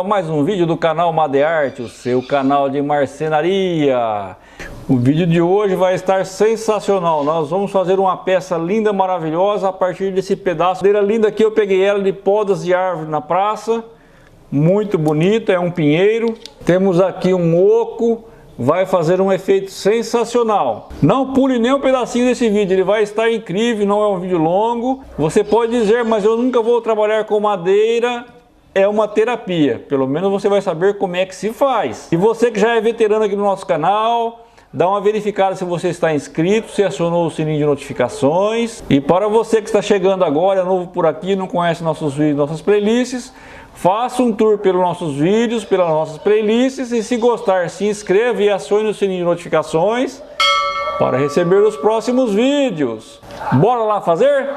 mais um vídeo do canal Madearte, o seu canal de marcenaria. O vídeo de hoje vai estar sensacional. Nós vamos fazer uma peça linda, maravilhosa a partir desse pedaço de madeira linda aqui. Eu peguei ela de podas de árvore na praça, muito bonita, é um pinheiro. Temos aqui um oco, vai fazer um efeito sensacional. Não pule nem um pedacinho desse vídeo, ele vai estar incrível, não é um vídeo longo. Você pode dizer, mas eu nunca vou trabalhar com madeira. É uma terapia, pelo menos você vai saber como é que se faz. E você que já é veterano aqui no nosso canal, dá uma verificada se você está inscrito, se acionou o sininho de notificações. E para você que está chegando agora, é novo por aqui, não conhece nossos vídeos, nossas playlists, faça um tour pelos nossos vídeos, pelas nossas playlists, e se gostar, se inscreva e acione o sininho de notificações para receber os próximos vídeos. Bora lá fazer?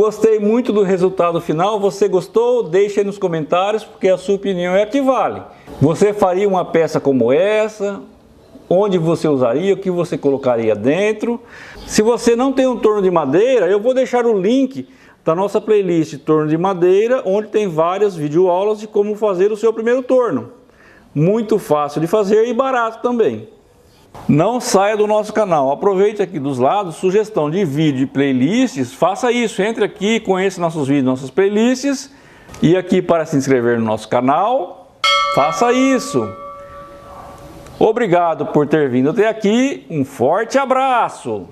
Gostei muito do resultado final. Você gostou? Deixe aí nos comentários, porque a sua opinião é a que vale. Você faria uma peça como essa? Onde você usaria? O que você colocaria dentro? Se você não tem um torno de madeira, eu vou deixar o link da nossa playlist Torno de Madeira, onde tem várias videoaulas de como fazer o seu primeiro torno. Muito fácil de fazer e barato também. Não saia do nosso canal, aproveite aqui dos lados, sugestão de vídeo e playlists, faça isso, entre aqui, conheça nossos vídeos, nossas playlists, e aqui para se inscrever no nosso canal, faça isso. Obrigado por ter vindo até aqui, um forte abraço!